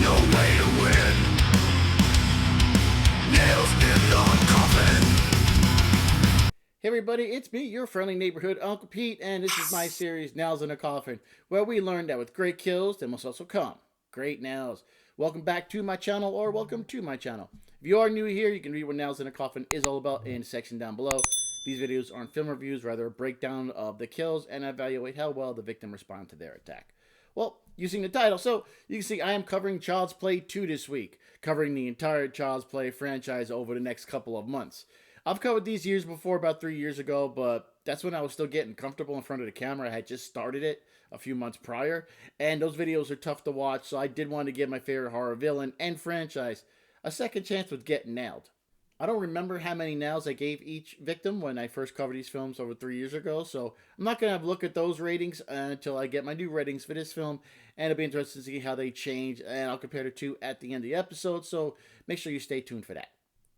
No way to win. Nails in the coffin. Hey everybody, it's me, your friendly neighborhood Uncle Pete, and this is my series, Nails in a Coffin, where we learn that with great kills, there must also come great nails. Welcome back to my channel, or welcome to my channel. If you are new here, you can read what Nails in a Coffin is all about in the section down below. These videos aren't film reviews, rather a breakdown of the kills and evaluate how well the victim responded to their attack. Well, using the title, so you can see I am covering Child's Play 2 this week, covering the entire Child's Play franchise over the next couple of months. I've covered these years before, about 3 years ago, but that's when I was still getting comfortable in front of the camera. I had just started it a few months prior, and those videos are tough to watch, so I did want to give my favorite horror villain and franchise a second chance with getting nailed. I don't remember how many nails I gave each victim when I first covered these films over 3 years ago, so I'm not going to have a look at those ratings until I get my new ratings for this film, and it'll be interesting to see how they change, and I'll compare the two at the end of the episode, so make sure you stay tuned for that.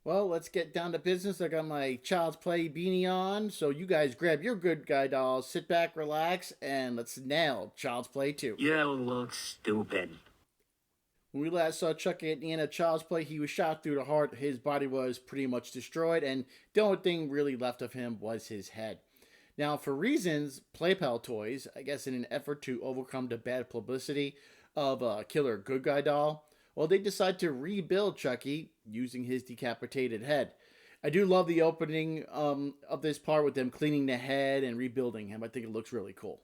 Well, let's get down to business. I got my Child's Play beanie on, so you guys grab your good guy dolls, sit back, relax, and let's nail Child's Play 2. You look stupid. When we last saw Chucky at the end of Child's Play, he was shot through the heart, his body was pretty much destroyed, and the only thing really left of him was his head. Now, for reasons, PlayPal Toys, I guess in an effort to overcome the bad publicity of a killer good guy doll, well, they decide to rebuild Chucky using his decapitated head. I do love the opening of this part with them cleaning the head and rebuilding him. I think it looks really cool.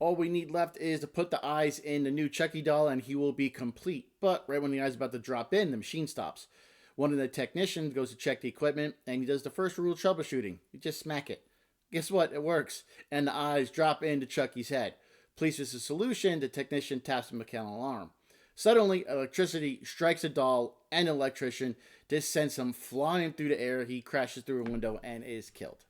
All we need left is to put the eyes in the new Chucky doll and he will be complete. But right when the eye's about to drop in, the machine stops. One of the technicians goes to check the equipment and he does the first rule of troubleshooting. You just smack it. Guess what? It works. And the eyes drop into Chucky's head. Police is the solution. The technician taps the mechanical alarm. Suddenly, electricity strikes the doll and the electrician. This sends him flying through the air. He crashes through a window and is killed.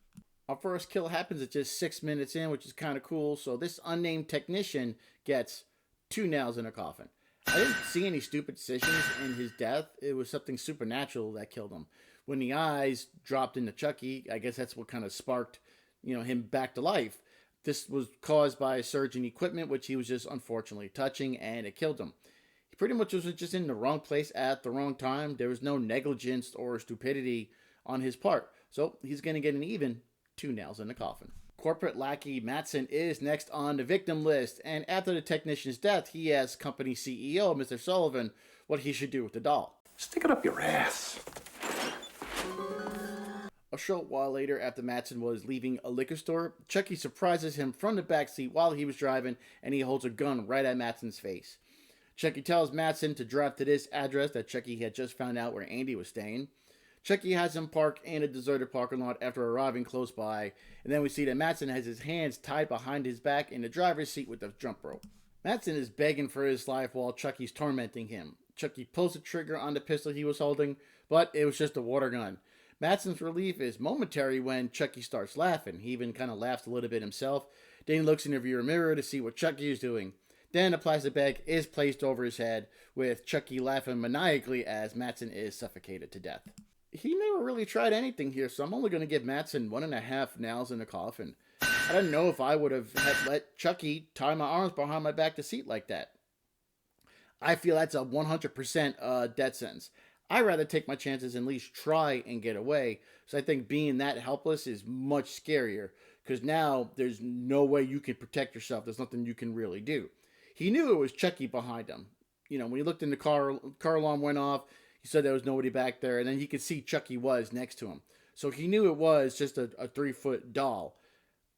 Our first kill happens at just 6 minutes in, which is kind of cool. So this unnamed technician gets 2 nails in a coffin. I didn't see any stupid decisions in his death. It was something supernatural that killed him. When the eyes dropped into Chucky, I guess that's what kind of sparked, him back to life. This was caused by a surge in equipment, which he was just unfortunately touching, and it killed him. He pretty much was just in the wrong place at the wrong time. There was no negligence or stupidity on his part. So he's going to get an even 2 nails in the coffin. Corporate lackey Matson is next on the victim list. And after the technician's death, he asks company CEO, Mr. Sullivan, what he should do with the doll. Stick it up your ass. A short while later, after Matson was leaving a liquor store, Chucky surprises him from the backseat while he was driving, and he holds a gun right at Matson's face. Chucky tells Matson to drive to this address that Chucky had just found out where Andy was staying. Chucky has him park in a deserted parking lot after arriving close by, and then we see that Matson has his hands tied behind his back in the driver's seat with a jump rope. Matson is begging for his life while Chucky's tormenting him. Chucky pulls the trigger on the pistol he was holding, but it was just a water gun. Matson's relief is momentary when Chucky starts laughing. He even kind of laughs a little bit himself. Then he looks in the rear mirror to see what Chucky is doing. Then a plastic bag is placed over his head, with Chucky laughing maniacally as Matson is suffocated to death. He never really tried anything here, so I'm only going to give Matson 1.5 nails in the coffin. I don't know if I would have let Chucky tie my arms behind my back to seat like that. I feel that's a 100% death sentence. I'd rather take my chances and at least try and get away, so I think being that helpless is much scarier, because now there's no way you can protect yourself. There's nothing you can really do. He knew it was Chucky behind him. When he looked in the car alarm went off. He said there was nobody back there, and then he could see Chucky was next to him. So he knew it was just a 3-foot doll.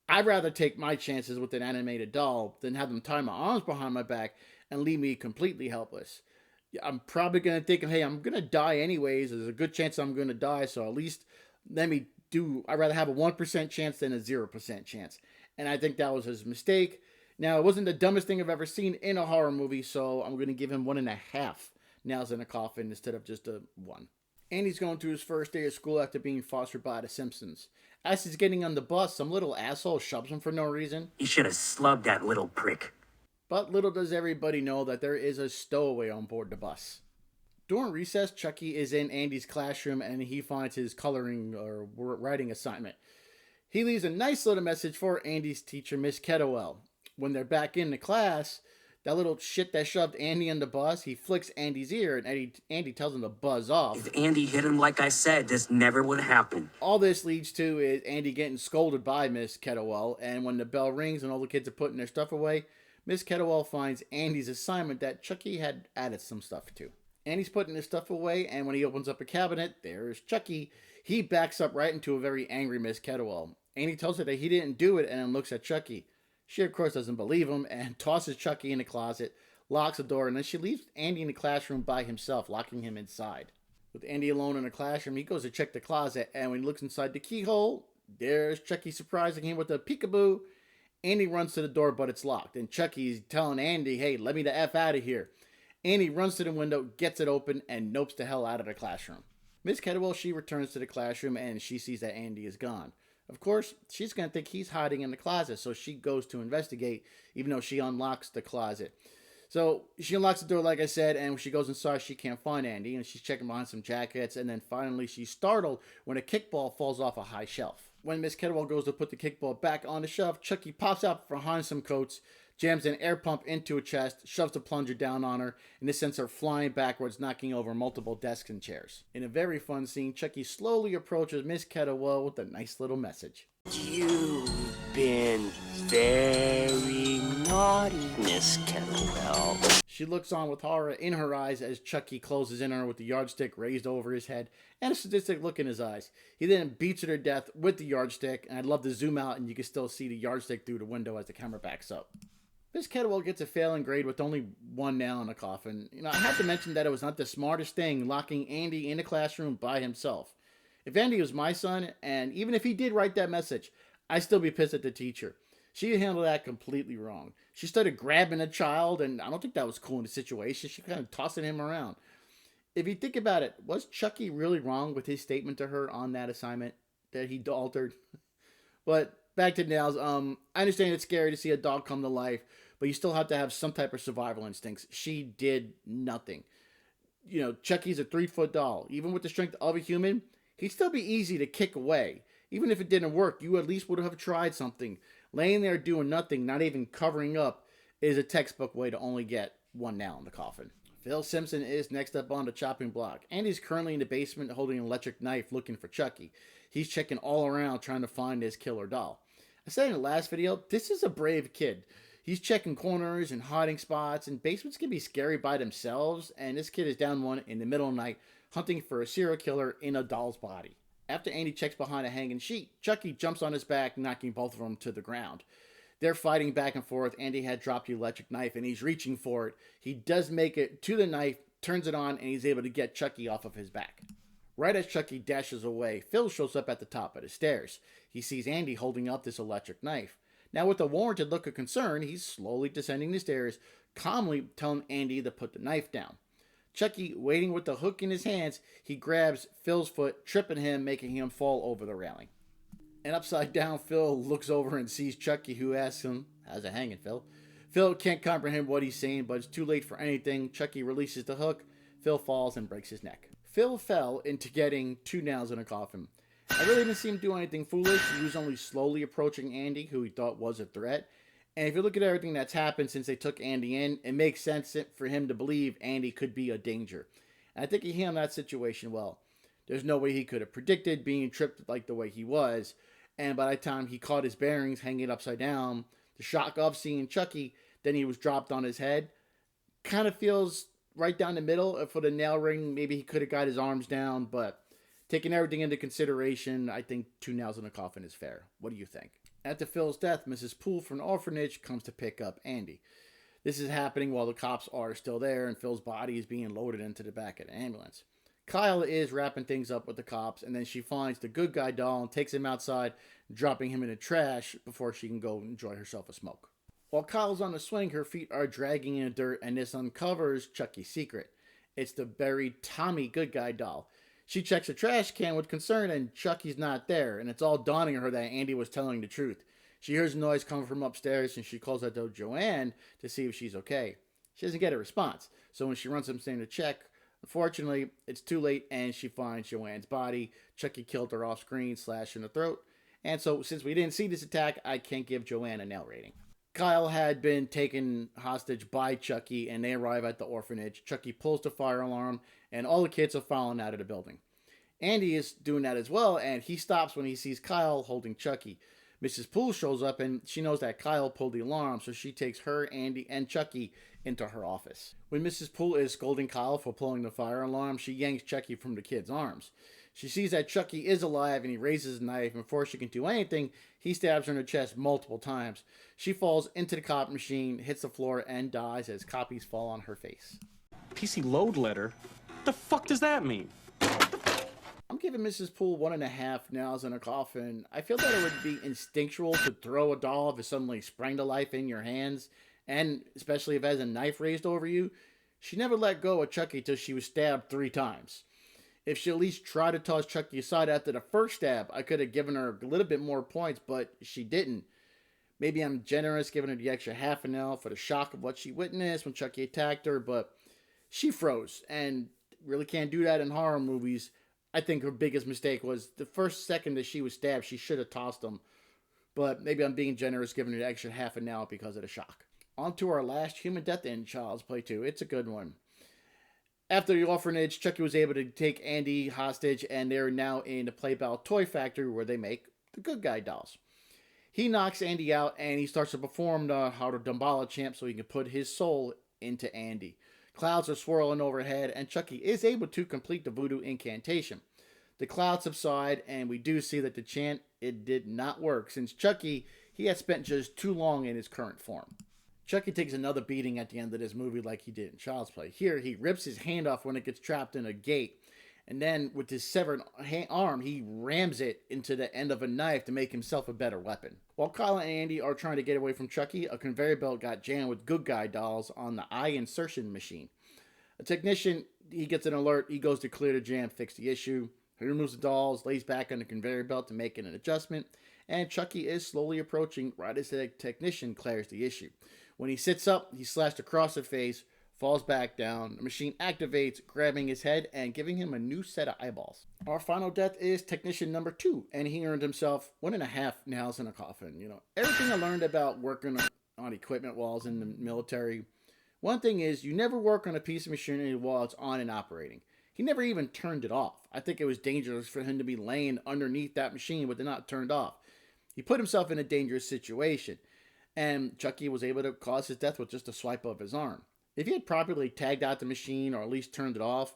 I'd rather take my chances with an animated doll than have them tie my arms behind my back and leave me completely helpless. I'm probably going to think, hey, I'm going to die anyways. There's a good chance I'm going to die, so at least let me do. I'd rather have a 1% chance than a 0% chance. And I think that was his mistake. Now, it wasn't the dumbest thing I've ever seen in a horror movie, so I'm going to give him 1.5 nails in a coffin instead of just a 1. Andy's going to his first day of school after being fostered by the Simpsons. As he's getting on the bus, some little asshole shoves him for no reason. You should have slugged that little prick. But little does everybody know that there is a stowaway on board the bus. During recess, Chucky is in Andy's classroom and he finds his coloring or writing assignment. He leaves a nice little message for Andy's teacher, Miss Kettlewell. When they're back in the class, That little shit that shoved Andy on the bus, he flicks Andy's ear, and Andy tells him to buzz off. If Andy hit him like I said, this never would happen. All this leads to is Andy getting scolded by Miss Kettlewell, and when the bell rings and all the kids are putting their stuff away, Miss Kettlewell finds Andy's assignment that Chucky had added some stuff to. Andy's putting his stuff away, and when he opens up a cabinet, there's Chucky. He backs up right into a very angry Miss Kettlewell. Andy tells her that he didn't do it and then looks at Chucky. She, of course, doesn't believe him and tosses Chucky in the closet, locks the door, and then she leaves Andy in the classroom by himself, locking him inside. With Andy alone in the classroom, he goes to check the closet, and when he looks inside the keyhole, there's Chucky surprising him with a peekaboo. Andy runs to the door, but it's locked, and Chucky's telling Andy, hey, let me the F out of here. Andy runs to the window, gets it open, and nopes the hell out of the classroom. Miss Kettlewell, she returns to the classroom, and she sees that Andy is gone. Of course, she's going to think he's hiding in the closet, so she goes to investigate, even though she unlocks the closet. So she unlocks the door, like I said, and when she goes inside, she can't find Andy, and she's checking behind some jackets, and then finally she's startled when a kickball falls off a high shelf. When Miss Kettlewell goes to put the kickball back on the shelf, Chucky pops out from behind some coats, jams an air pump into a chest, shoves the plunger down on her, and this sends her flying backwards, knocking over multiple desks and chairs. In a very fun scene, Chucky slowly approaches Miss Kettlewell with a nice little message. You've been very naughty, Miss Kettlewell. She looks on with horror in her eyes as Chucky closes in on her with the yardstick raised over his head and a sadistic look in his eyes. He then beats her to death with the yardstick, and I'd love to zoom out and you can still see the yardstick through the window as the camera backs up. Miss Kettlewell gets a failing grade with only one nail in the coffin. I have to mention that it was not the smartest thing locking Andy in the classroom by himself. If Andy was my son, and even if he did write that message, I'd still be pissed at the teacher. She handled that completely wrong. She started grabbing a child, and I don't think that was cool in the situation. She kind of tossing him around. If you think about it, was Chucky really wrong with his statement to her on that assignment that he altered? But back to nails. I understand it's scary to see a dog come to life, but you still have to have some type of survival instincts. She did nothing. Chucky's a 3-foot doll. Even with the strength of a human, he'd still be easy to kick away. Even if it didn't work, you at least would have tried something. Laying there doing nothing, not even covering up, is a textbook way to only get one nail in the coffin. Phil Simpson is next up on the chopping block. Andy's currently in the basement holding an electric knife looking for Chucky. He's checking all around trying to find his killer doll. I said in the last video, this is a brave kid. He's checking corners and hiding spots, and basements can be scary by themselves, and this kid is down one in the middle of the night hunting for a serial killer in a doll's body. After Andy checks behind a hanging sheet, Chucky jumps on his back, knocking both of them to the ground. They're fighting back and forth. Andy had dropped the electric knife, and he's reaching for it. He does make it to the knife, turns it on, and he's able to get Chucky off of his back. Right as Chucky dashes away, Phil shows up at the top of the stairs. He sees Andy holding up this electric knife. Now, with a warranted look of concern, he's slowly descending the stairs, calmly telling Andy to put the knife down. Chucky, waiting with the hook in his hands, he grabs Phil's foot, tripping him, making him fall over the railing. And upside down, Phil looks over and sees Chucky, who asks him, "How's it hanging, Phil?" Phil can't comprehend what he's saying, but it's too late for anything. Chucky releases the hook. Phil falls and breaks his neck. Phil fell into getting 2 nails in a coffin. I really didn't see him do anything foolish. He was only slowly approaching Andy, who he thought was a threat. And if you look at everything that's happened since they took Andy in, it makes sense for him to believe Andy could be a danger. And I think he handled that situation well. There's no way he could have predicted being tripped like the way he was. And by the time he caught his bearings hanging upside down, the shock of seeing Chucky, then he was dropped on his head, kind of feels right down the middle. For the nail ring, maybe he could have got his arms down, but taking everything into consideration, I think 2 nails in a coffin is fair. What do you think? After Phil's death, Mrs. Poole from the orphanage comes to pick up Andy. This is happening while the cops are still there and Phil's body is being loaded into the back of the ambulance. Kyle is wrapping things up with the cops, and then she finds the good guy doll and takes him outside, dropping him in the trash before she can go enjoy herself a smoke. While Kyle's on the swing, her feet are dragging in the dirt, and this uncovers Chucky's secret. It's the buried Tommy good guy doll. She checks a trash can with concern, and Chucky's not there, and it's all dawning on her that Andy was telling the truth. She hears a noise coming from upstairs, and she calls out to Joanne to see if she's okay. She doesn't get a response, so when she runs upstairs to check, unfortunately, it's too late, and she finds Joanne's body. Chucky killed her off-screen, slash in the throat, and so since we didn't see this attack, I can't give Joanne a nail rating. Kyle had been taken hostage by Chucky, and they arrive at the orphanage. Chucky pulls the fire alarm, and all the kids are falling out of the building. Andy is doing that as well, and he stops when he sees Kyle holding Chucky. Mrs. Poole shows up, and she knows that Kyle pulled the alarm, so she takes her, Andy, and Chucky into her office. When Mrs. Poole is scolding Kyle for pulling the fire alarm, she yanks Chucky from the kid's arms. She sees that Chucky is alive, and he raises a knife, and before she can do anything, he stabs her in the chest multiple times. She falls into the copy machine, hits the floor, and dies as copies fall on her face. PC load letter? The fuck does that mean? I'm giving Mrs. Poole 1.5 nails in a coffin. I feel that it would be instinctual to throw a doll if it suddenly sprang to life in your hands, and especially if it has a knife raised over you. She never let go of Chucky till she was stabbed 3 times. If she at least tried to toss Chucky aside after the first stab, I could have given her a little bit more points, but she didn't. Maybe I'm generous giving her the extra half a nail for the shock of what she witnessed when Chucky attacked her, but she froze, and really can't do that in horror movies. I think her biggest mistake was the first second that she was stabbed, she should have tossed him. But maybe I'm being generous giving her the extra half a nail because of the shock. On to our last human death in Child's Play 2. It's a good one. After the orphanage, Chucky was able to take Andy hostage, and they're now in the Playboy toy factory where they make the good guy dolls. He knocks Andy out, and he starts to perform the How to Dumbala chant so he can put his soul into Andy. Clouds are swirling overhead, and Chucky is able to complete the voodoo incantation. The clouds subside, and we do see that the chant, it did not work, since Chucky, he had spent just too long in his current form. Chucky takes another beating at the end of this movie like he did in Child's Play. Here, he rips his hand off when it gets trapped in a gate, and then with his severed arm, he rams it into the end of a knife to make himself a better weapon. While Kyle and Andy are trying to get away from Chucky, a conveyor belt got jammed with good guy dolls on the eye insertion machine. A technician, he gets an alert, he goes to clear the jam, fix the issue. He removes the dolls, lays back on the conveyor belt to make an adjustment, and Chucky is slowly approaching right as the technician clears the issue. When he sits up, he's slashed across the face, falls back down. The machine activates, grabbing his head and giving him a new set of eyeballs. Our final death is technician number 2, and he earned himself 1.5 nails in a coffin. You know, everything I learned about working on equipment while I was in the military, one thing is you never work on a piece of machinery while it's on and operating. He never even turned it off. I think it was dangerous for him to be laying underneath that machine with it not turned off. He put himself in a dangerous situation, and Chucky was able to cause his death with just a swipe of his arm. If he had properly tagged out the machine or at least turned it off,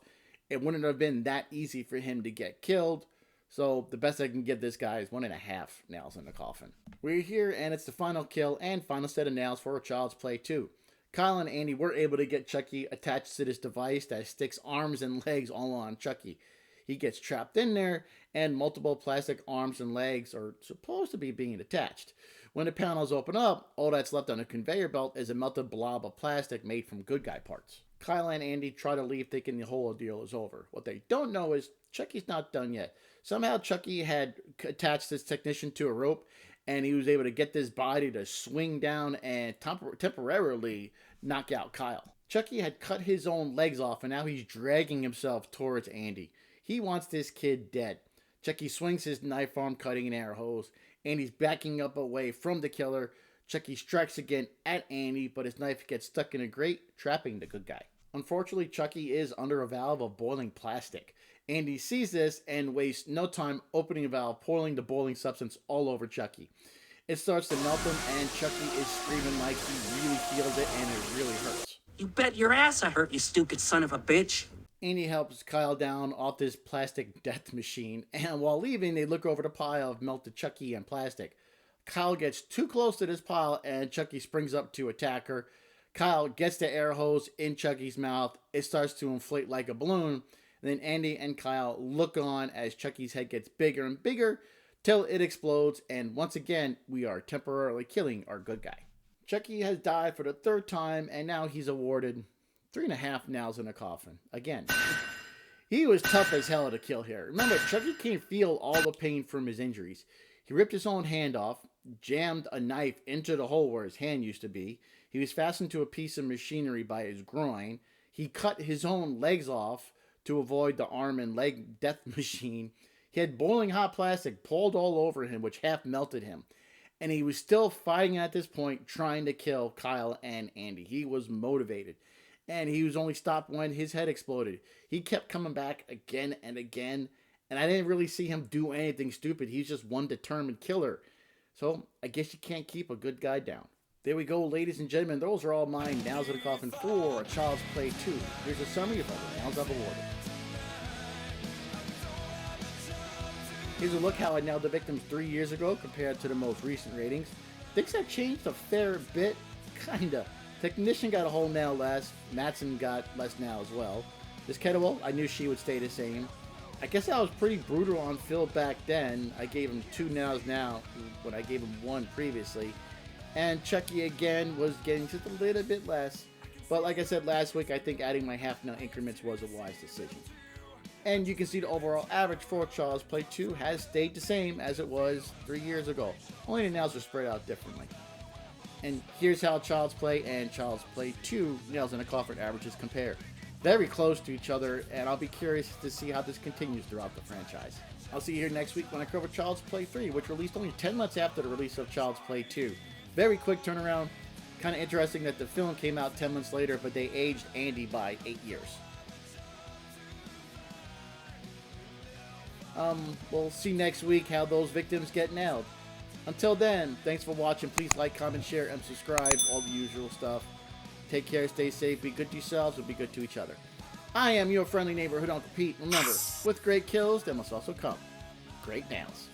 it wouldn't have been that easy for him to get killed. So the best I can give this guy is 1.5 nails in the coffin. We're here, and it's the final kill and final set of nails for Child's Play 2. Kyle and Andy were able to get Chucky attached to this device that sticks arms and legs all on Chucky. He gets trapped in there, and multiple plastic arms and legs are supposed to be being attached. When the panels open up, all that's left on the conveyor belt is a melted blob of plastic made from good guy parts. Kyle and Andy try to leave thinking the whole deal is over. What they don't know is Chucky's not done yet. Somehow Chucky had attached this technician to a rope, and he was able to get this body to swing down and temporarily knock out Kyle. Chucky had cut his own legs off, and now he's dragging himself towards Andy. He wants this kid dead. Chucky swings his knife arm, cutting an air hose. Andy's backing up away from the killer. Chucky strikes again at Andy, but his knife gets stuck in a grate, trapping the good guy. Unfortunately, Chucky is under a valve of boiling plastic. Andy sees this and wastes no time opening the valve, pouring the boiling substance all over Chucky. It starts to melt him, and Chucky is screaming like he really feels it, and it really hurts. You bet your ass I hurt, you stupid son of a bitch. Andy helps Kyle down off this plastic death machine, and while leaving, they look over the pile of melted Chucky and plastic. Kyle gets too close to this pile, and Chucky springs up to attack her. Kyle gets the air hose in Chucky's mouth. It starts to inflate like a balloon. Then Andy and Kyle look on as Chucky's head gets bigger and bigger till it explodes, and once again, we are temporarily killing our good guy. Chucky has died for the 3rd time, and now he's awarded 3.5 nails in a coffin. Again, he was tough as hell to kill here. Remember, Chucky can't feel all the pain from his injuries. He ripped his own hand off, jammed a knife into the hole where his hand used to be. He was fastened to a piece of machinery by his groin. He cut his own legs off to avoid the arm and leg death machine. He had boiling hot plastic poured all over him, which half melted him. And he was still fighting at this point, trying to kill Kyle and Andy. He was motivated. And he was only stopped when his head exploded. He kept coming back again and again. And I didn't really see him do anything stupid. He's just one determined killer. So I guess you can't keep a good guy down. There we go, ladies and gentlemen. Those are all mine. Nails in the Coffin 4, Child's Play 2. Here's a summary of all the nails I've awarded. Here's a look how I nailed the victims 3 years ago compared to the most recent ratings. Things have changed a fair bit. Kinda. Technician got a whole nail less. Mattson got less nail as well. This Kettlewell, I knew she would stay the same. I guess I was pretty brutal on Phil back then. I gave him 2 nails now when I gave him 1 previously. And Chucky again was getting just a little bit less. But like I said last week, I think adding my half nail increments was a wise decision. And you can see the overall average for Child's Play 2 has stayed the same as it was 3 years ago. Only the nails are spread out differently. And here's how Child's Play and Child's Play 2 Nails in a Coffin averages compare. Very close to each other, and I'll be curious to see how this continues throughout the franchise. I'll see you here next week when I cover Child's Play 3, which released only 10 months after the release of Child's Play 2. Very quick turnaround. Kind of interesting that the film came out 10 months later, but they aged Andy by 8 years. We'll see next week how those victims get nailed. Until then, thanks for watching. Please like, comment, share, and subscribe. All the usual stuff. Take care, stay safe, be good to yourselves, and be good to each other. I am your friendly neighborhood Uncle Pete. Remember, with great kills, there must also come great nails.